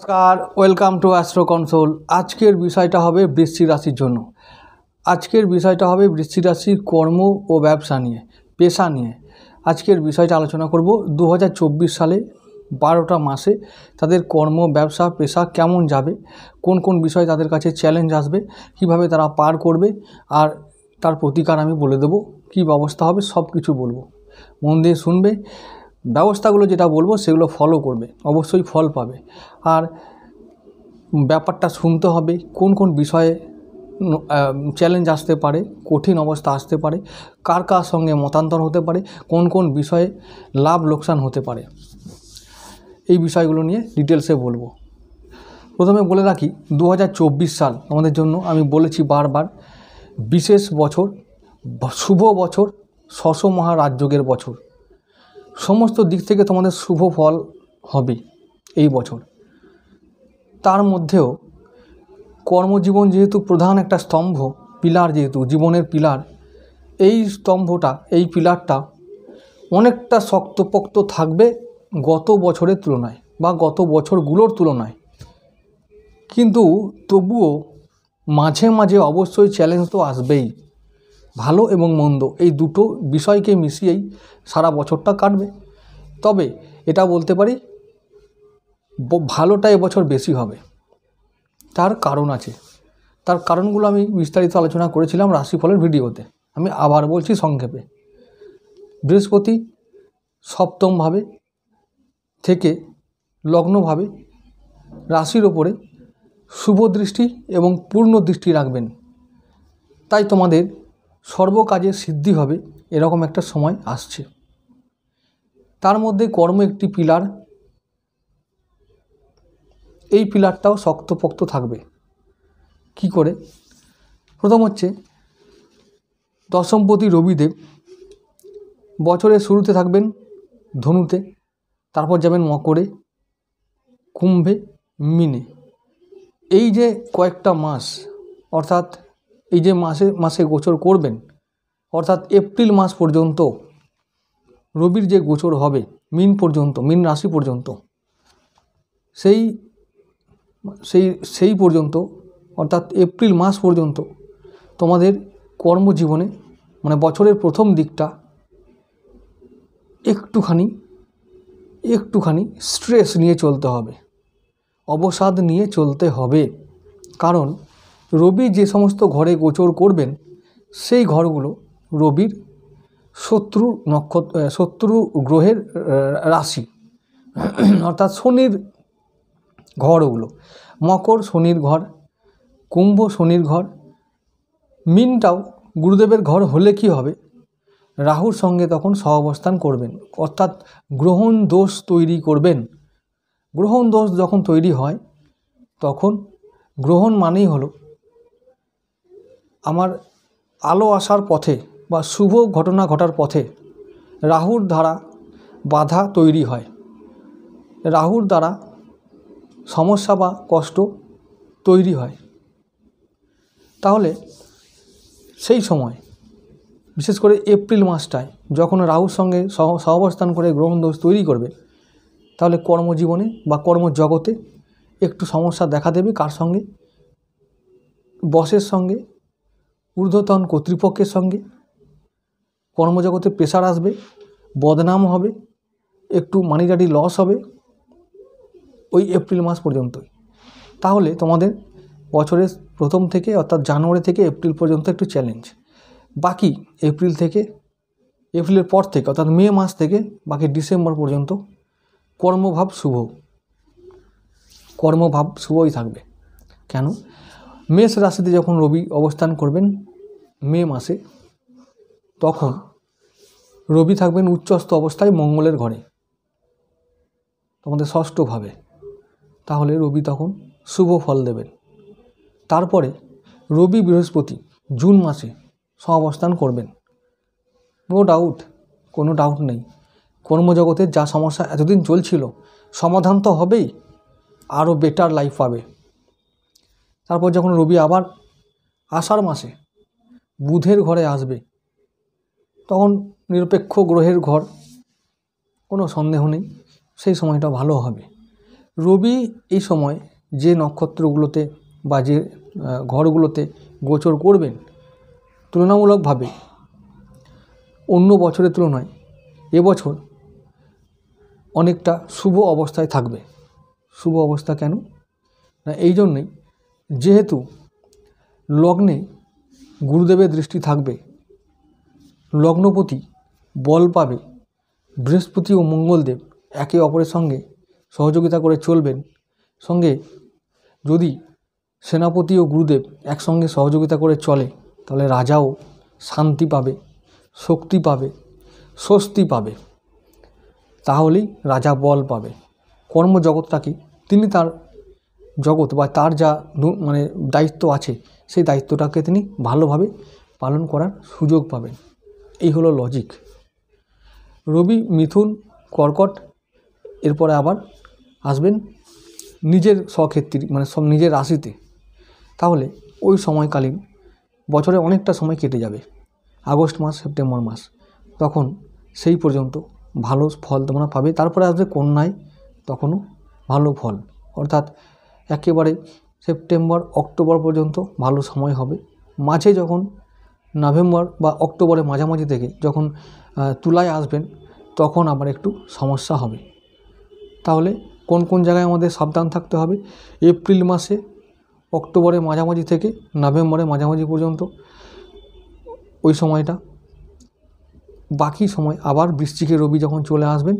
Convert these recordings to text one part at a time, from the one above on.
নমস্কার, welcome to astro console. আজকের বিষয়টা হবে বৃশ্চিক রাশির জন্য। আজকের বিষয়টা হবে বৃশ্চিক রাশির কর্ম ও ব্যবসা নিয়ে, পেশা নিয়ে। আজকের বিষয়টা আলোচনা করব 2024 সালে 12টা মাসে তাদের কর্ম, ব্যবসা, পেশা কেমন যাবে, কোন কোন বিষয় তাদের কাছে চ্যালেঞ্জ আসবে, কিভাবে তারা পার করবে, আর তার প্রতিকার আমি বলে দেবো, কী ব্যবস্থা হবে, সব কিছু বলবো। মন দিয়ে শুনবে, ব্যবস্থাগুলো যেটা বলবো সেগুলো ফলো করবে, অবশ্যই ফল পাবে। আর ব্যাপারটা শুনতে হবে কোন কোন বিষয়ে চ্যালেঞ্জ আসতে পারে, কঠিন অবস্থা আসতে পারে, কার কার সঙ্গে মতান্তর হতে পারে, কোন কোন বিষয়ে লাভ লোকসান হতে পারে, এই বিষয়গুলো নিয়ে ডিটেলসে বলবো। প্রথমে বলে রাখি 2024 সাল আমাদের জন্য, আমি বলেছি বারবার, বিশেষ বছর, শুভ বছর, শশ মহারাজযোগের বছর। সমস্ত দিক থেকে তোমাদের শুভ ফল হবে এই বছর। তার মধ্যেও কর্মজীবন যেহেতু প্রধান একটা স্তম্ভ, পিলার, যেহেতু জীবনের পিলার, এই স্তম্ভটা, এই পিলারটা অনেকটা শক্তপোক্ত থাকবে গত বছরের তুলনায় বা গত বছরগুলোর তুলনায়। কিন্তু তবুও মাঝে মাঝে অবশ্যই চ্যালেঞ্জ তো আসবেই। ভালো এবং মন্দ এই দুটো বিষয়কে মিশিয়েই সারা বছরটা কাটবে। তবে এটা বলতে পারি, ভালোটা এবছর বেশি হবে। তার কারণ আছে, তার কারণগুলো আমি বিস্তারিত আলোচনা করেছিলাম রাশিফলের ভিডিওতে। আমি আবার বলছি সংক্ষেপে। বৃহস্পতি সপ্তমভাবে থেকে লগ্নভাবে রাশির ওপরে শুভ দৃষ্টি এবং পূর্ণ দৃষ্টি রাখবেন। তাই তোমাদের সর্বকাজে সিদ্ধি হবে, এরকম একটা সময় আসছে। তার মধ্যে কর্ম একটি পিলার, এই পিলারটাও শক্তপোক্ত থাকবে। কি করে? প্রথম হচ্ছে দশমপতি রবিদেব বছরের শুরুতে থাকবেন ধনুতে, তারপর যাবেন মকরে, কুম্ভে, মিনে। এই যে কয়েকটা মাস, অর্থাৎ এই যে মাসে মাসে গোচর করবেন, অর্থাৎ এপ্রিল মাস পর্যন্ত রবির যে গোচর হবে মিন পর্যন্ত, মিন রাশি পর্যন্ত, সেই পর্যন্ত, অর্থাৎ এপ্রিল মাস পর্যন্ত তোমাদের কর্মজীবনে, মানে বছরের প্রথম দিকটা একটুখানি স্ট্রেস নিয়ে চলতে হবে, অবসাদ নিয়ে চলতে হবে। কারণ রবি যে সমস্ত ঘরে গোচর করবেন সেই ঘরগুলো রবির শত্রু গ্রহের রাশি, অর্থাৎ শনির ঘর। ওগুলো মকর শনির ঘর, কুম্ভ শনির ঘর, মিনটাও গুরুদেবের ঘর হলে কি হবে, রাহুর সঙ্গে তখন সহাবস্থান করবেন, অর্থাৎ গ্রহণ দোষ তৈরি করবেন। গ্রহণ দোষ যখন তৈরি হয় তখন গ্রহণ মানেই হলো আমার আলো আসার পথে বা শুভ ঘটনা ঘটার পথে রাহুর দ্বারা বাধা তৈরি হয়, রাহুর দ্বারা সমস্যা বা কষ্ট তৈরি হয়। তাহলে সেই সময়, বিশেষ করে এপ্রিল মাসটায় যখন রাহুর সঙ্গে সহাবস্থান করে গ্রহণ দোষ তৈরি করবে, তাহলে কর্মজীবনে বা কর্মজগতে একটু সমস্যা দেখা দেবে। কার সঙ্গে? বসের সঙ্গে, ঊর্ধ্বতন কর্তৃপক্ষের সঙ্গে। কর্মজগতে প্রেশার আসবে, বদনাম হবে, একটু মানিটারি লস হবে ওই এপ্রিল মাস পর্যন্তই। তাহলে তোমাদের বছরের প্রথম থেকে, অর্থাৎ জানুয়ারি থেকে এপ্রিল পর্যন্ত একটু চ্যালেঞ্জ। বাকি এপ্রিলের পর থেকে, অর্থাৎ মে মাস থেকে বাকি ডিসেম্বর পর্যন্ত কর্মভাব শুভই থাকবে। কেন? মেষ রাশিতে যখন রবি অবস্থান করবেন মে মাসে, তখন রবি থাকবেন উচ্চস্থ অবস্থায় মঙ্গলের ঘরে, তোমাদের ষষ্ঠভাবে। তাহলে রবি তখন শুভ ফল দেবেন। তারপরে রবি বৃহস্পতি জুন মাসে সহাবস্থান করবেন। নো ডাউট, কোনো ডাউট নেই, কর্মজগতের যা সমস্যা এতদিন চলছিল সমাধান তো হবেই, আরও বেটার লাইফ পাবে। তারপর যখন রবি আবার আষাঢ় মাসে বুধের ঘরে আসবে, তখন নিরপেক্ষ গ্রহের ঘর, কোনো সন্দেহ নেই সেই সময়টা ভালো হবে। রবি এই সময় যে নক্ষত্রগুলোতে বা যে ঘরগুলোতে গোচর করবেন, তুলনামূলকভাবে অন্য বছরের তুলনায় এবছর অনেকটা শুভ অবস্থায় থাকবে। শুভ অবস্থা কেন না, এই জন্যেই যেহেতু লগ্নে গুরুদেবের দৃষ্টি থাকবে, লগ্নপতি বল পাবে, বৃহস্পতি ও মঙ্গলদেব একে অপরের সঙ্গে সহযোগিতা করে চলবেন। সঙ্গে যদি সেনাপতি ও গুরুদেব একসঙ্গে সহযোগিতা করে চলে, তাহলে রাজাও শান্তি পাবে, শক্তি পাবে, স্বস্তি পাবে। তাহলেই রাজা বল পাবে। কর্মজগৎটাকে তিনি তার জগৎ বা তার যা দায়িত্ব আছে, সেই দায়িত্বটাকে তিনি ভালোভাবে পালন করার সুযোগ পাবেন। এই হলো লজিক। রবি মিথুন কর্কট, এরপরে আবার আসবেন নিজের স্বক্ষেত্রী সব নিজের রাশিতে। তাহলে ওই সময়কালীন বছরে অনেকটা সময় কেটে যাবে, আগস্ট মাস সেপ্টেম্বর মাস, তখন সেই পর্যন্ত ভালো ফল তোমরা পাবে। তারপরে আসবে কন্যায়, তখনও ভালো ফল, অর্থাৎ একেবারে সেপ্টেম্বর অক্টোবর পর্যন্ত ভালো সময় হবে। মাঝে যখন নভেম্বর বা অক্টোবরের মাঝামাঝি থেকে যখন তুলায় আসবেন, তখন আবার একটু সমস্যা হবে। তাহলে কোন কোন জায়গায় আমাদের সাবধান থাকতে হবে? এপ্রিল মাসে অক্টোবরের মাঝামাঝি থেকে নভেম্বরের মাঝামাঝি পর্যন্ত ওই সময়টা। বাকি সময় আবার বৃশ্চিকে রবি যখন চলে আসবেন,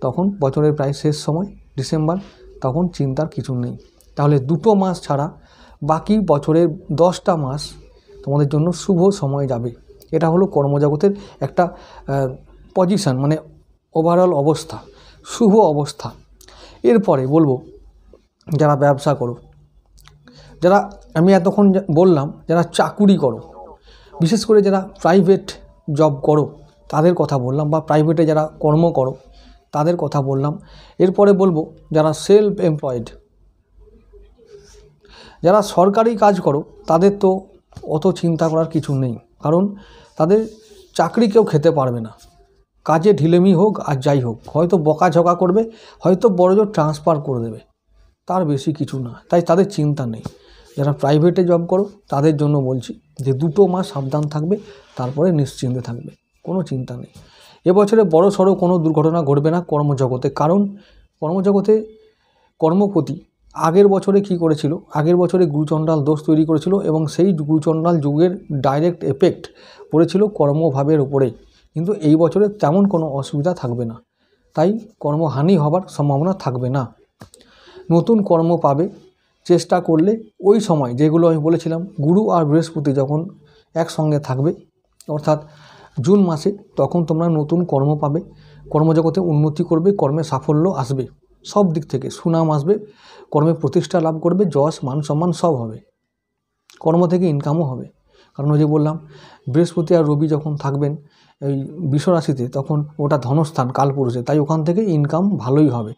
তখন বছরের প্রায় শেষ সময় ডিসেম্বর, তখন চিন্তার কিছু নেই। তাহলে 2 মাস ছাড়া বাকি বছরের 10টা মাস তোমাদের জন্য শুভ সময় যাবে। এটা হলো কর্মজগতের একটা পজিশন, ওভারঅল অবস্থা, শুভ অবস্থা। এরপরে বলবো যারা ব্যবসা করো, যারা আমি এতক্ষণ বললাম যারা চাকুরি করো, বিশেষ করে যারা প্রাইভেট জব করো তাদের কথা বললাম, বা প্রাইভেটে যারা কর্ম করো তাদের কথা বললাম। এরপরে বলবো যারা সেলফ এমপ্লয়েড, যারা সরকারি কাজ করো, তাদের তো অত চিন্তা করার কিছু নেই, কারণ তাদের চাকরি কেউ খেতে পারবে না। কাজে ঢিলেমি হোক আর যাই হোক, হয়তো বকাঝকা করবে, হয়তো বড়জোর ট্রান্সফার করে দেবে, তার বেশি কিছু না, তাই তাদের চিন্তা নেই। যারা প্রাইভেটে জব করো তাদের জন্য বলছি যে 2 মাস সাবধান থাকবে, তারপরে নিশ্চিন্তে থাকবে, কোনো চিন্তা নেই। এবছরে বড় সড়ো কোনো দুর্ঘটনা ঘটবে না কর্মজগতে, কারণ কর্মজগতে কর্মপতি আগের বছরে কি করেছিল, আগের বছরে গুরুচণ্ডাল দোষ তৈরি করেছিল, এবং সেই গুরুচণ্ডাল যুগের ডাইরেক্ট এফেক্ট পড়েছিল কর্মভাবের উপরে। কিন্তু এই বছরে তেমন কোনো অসুবিধা থাকবে না, তাই কর্মহানি হবার সম্ভাবনা থাকবে না। নতুন কর্ম পাবে চেষ্টা করলে। ওই সময় যেগুলো আমি বলেছিলাম, গুরু আর বৃহস্পতি যখন একসঙ্গে থাকবে, অর্থাৎ জুন মাসে, তখন তোমরা নতুন কর্ম পাবে, কর্মজগতে উন্নতি করবে, কর্মে সাফল্য আসবে, সব দিক থেকে সুনাম আসবে, কর্মে প্রতিষ্ঠা লাভ করবে, যশ মান সম্মান সব হবে, কর্ম থেকে ইনকামও হবে। কারণ ওই যে বললাম, বৃহস্পতি আর রবি যখন থাকবেন এই বিশ্বরাশিতে, তখন ওটা ধনস্থান কালপুরুষে, তাই ওখান থেকে ইনকাম ভালোই হবে,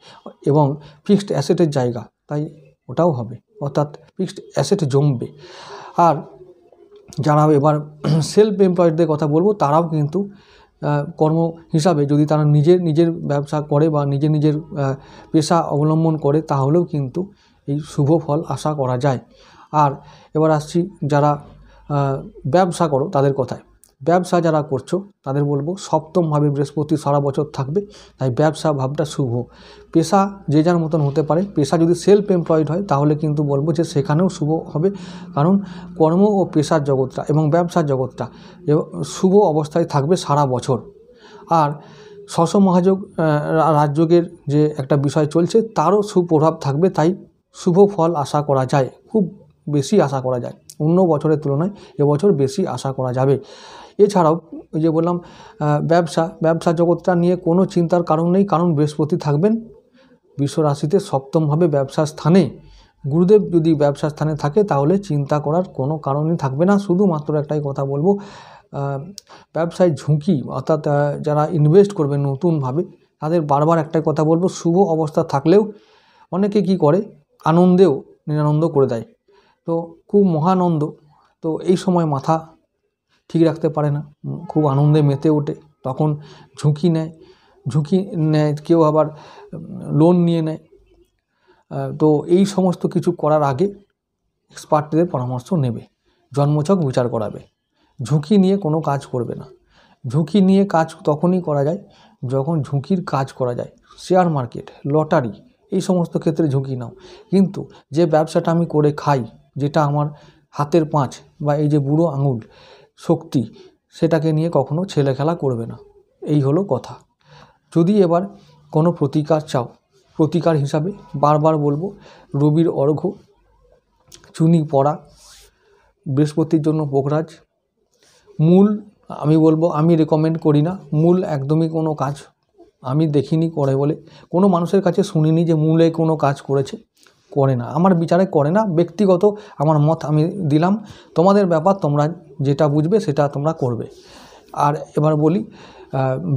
এবং ফিক্সড অ্যাসেটের জায়গা, তাই ওটাও হবে, অর্থাৎ ফিক্সড অ্যাসেট জমবে। আর যারা এবার সেলফ এমপ্লয়েডদের কথা বলবো, তারাও কিন্তু কর্ম হিসাবে যদি তারা নিজের ব্যবসা করে বা নিজের পেশা অবলম্বন করে, তাহলেও কিন্তু এই শুভ ফল আশা করা যায়। আর এবার আসছি যারা ব্যবসা করো তাদের কথায়। ব্যবসা যারা করছো তাদের বলবো, সপ্তমভাবে বৃহস্পতি সারা বছর থাকবে, তাই ব্যবসা ভাবটা শুভ। পেশা যে যার মতন হতে পারে, পেশা যদি সেলফ এমপ্লয়েড হয় তাহলে কিন্তু বলবো যে সেখানেও শুভ হবে, কারণ কর্ম ও পেশার জগৎটা এবং ব্যবসার জগৎটা শুভ অবস্থায় থাকবে সারা বছর। আর শশ মহাযোগ রাজযোগের যে একটা বিষয় চলছে, তারও সুপ্রভাব থাকবে, তাই শুভ ফল আশা করা যায়, খুব বেশি আশা করা যায়, অন্য বছরের তুলনায় এবছর বেশি আশা করা যাবে। এছাড়াও ওই যে বললাম ব্যবসা জগৎটা নিয়ে কোনো চিন্তার কারণ নেই, কারণ বৃহস্পতি থাকবেন বৃষ রাশিতে সপ্তমভাবে ব্যবসার স্থানে গুরুদেব যদি ব্যবসার স্থানে থাকে তাহলে চিন্তা করার কোনো কারণই থাকবে না। শুধুমাত্র একটাই কথা বলবো, ব্যবসায় ঝুঁকি অর্থাৎ যারা ইনভেস্ট করবে নতুনভাবে তাদের বারবার একটাই কথা বলবো, শুভ অবস্থা থাকলেও অনেকে কি করে আনন্দেও নিরানন্দ করে দেয়। তো খুব মহানন্দ, তো এই সময় মাথা ঠিক রাখতে পারে না, খুব আনন্দে মেতে ওঠে, তখন ঝুঁকি নেয়, কেউ আবার লোন নিয়ে নেয়। তো এই সমস্ত কিছু করার আগে এক্সপার্টদের পরামর্শ নেবে, জন্মছক বিচার করাবে। ঝুঁকি নিয়ে কোনো কাজ করবে না। ঝুঁকি নিয়ে কাজ তখনই করা যায় যখন ঝুঁকির কাজ করা যায়। শেয়ার মার্কেট, লটারি, এই সমস্ত ক্ষেত্রে ঝুঁকি নাও, কিন্তু যে ব্যবসাটা আমি করে খাই, যেটা আমার হাতের পাঁচ বা এই যে বুড়ো আঙুল শক্তি, সেটাকে নিয়ে কখনো ছেলে খেলা করবে না। এই হলো কথা। যদি এবার কোনো প্রতিকার চাও, প্রতিকার হিসাবে বারবার বলবো, রবির অর্ঘ্য, চুনি পড়া, বৃহস্পতির জন্য পোখরাজ, মূল আমি বলবো, আমি রেকমেন্ড করি না মূল একদমই কোনো কাজ, আমি দেখিনি করে বলে, কোনো মানুষের কাছে শুনিনি যে মূলে কোনো কাজ করেছে, করে না, আমার বিচারে করে না। ব্যক্তিগত আমার মত আমি দিলাম, তোমাদের ব্যাপার, তোমরা যেটা বুঝবে সেটা তোমরা করবে। আর এবার বলি,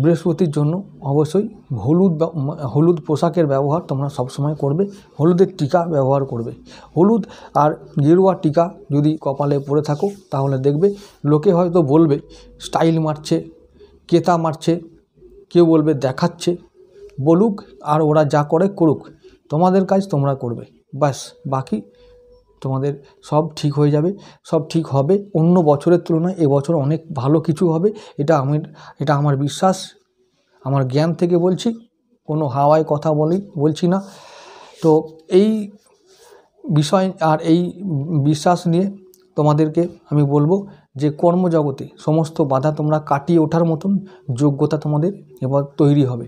বৃহস্পতির জন্য অবশ্যই হলুদ পোশাকের ব্যবহার তোমরা সবসময় করবে, হলুদের টিকা ব্যবহার করবে। হলুদ আর গেরুয়া টিকা যদি কপালে পরে থাকো তাহলে দেখবে লোকে হয়তো বলবে স্টাইল মারছে, কেতা মারছে, কেউ বলবে দেখাচ্ছে, বলুক, আর ওরা যা করে করুক, তোমাদের কাজ তোমরা করবে, ব্যাস, বাকি তোমাদের সব ঠিক হয়ে যাবে, সব ঠিক হবে। অন্য বছরের তুলনায় এবছর অনেক ভালো কিছু হবে, এটা আমার বিশ্বাস, আমার জ্ঞান থেকে বলছি, কোনো হাওয়ায় কথা বলছি না। তো এই বিষয় আর এই বিশ্বাস নিয়ে তোমাদেরকে আমি বলবো যে কর্মজগতে সমস্ত বাধা তোমরা কাটিয়ে ওঠার মতন যোগ্যতা তোমাদের এবার তৈরি হবে।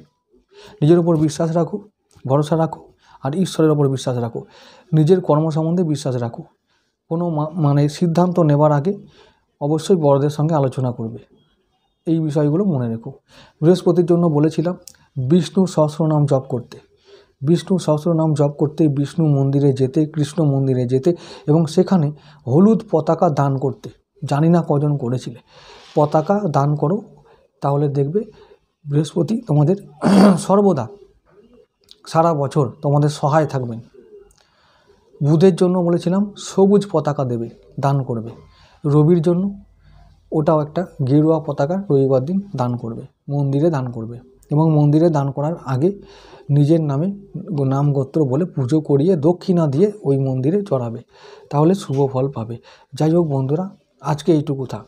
নিজের উপর বিশ্বাস রাখো, ভরসা রাখো, আর ঈশ্বরের ওপর বিশ্বাস রাখো, নিজের কর্ম সম্বন্ধে বিশ্বাস রাখো। কোনো সিদ্ধান্ত নেবার আগে অবশ্যই বড়দের সঙ্গে আলোচনা করবে, এই বিষয়গুলো মনে রেখো। বৃহস্পতির জন্য বলেছিলাম বিষ্ণু সহস্রনাম জপ করতে, বিষ্ণু সহস্রনাম জপ করতে, বিষ্ণু মন্দিরে যেতে, কৃষ্ণ মন্দিরে যেতে, এবং সেখানে হলুদ পতাকা দান করতে। জানি না কজন করেছিলে, পতাকা দান করো, তাহলে দেখবে বৃহস্পতি তোমাদের সর্বদা সারা বছর তোমাদের সহায় থাকবেন। বুধের জন্য বলেছিলাম সবুজ পতাকা দেবে, দান করবে। রবির জন্য ওটাও একটা গেরুয়া পতাকা রবিবার দিন দান করবে, মন্দিরে দান করবে, এবং মন্দিরে দান করার আগে নিজের নামে নাম গোত্র বলে পুজো করিয়ে দক্ষিণা দিয়ে ওই মন্দিরে চড়াবে, তাহলে শুভ ফল পাবে। যাই হোক বন্ধুরা, আজকে এইটুকু থাক।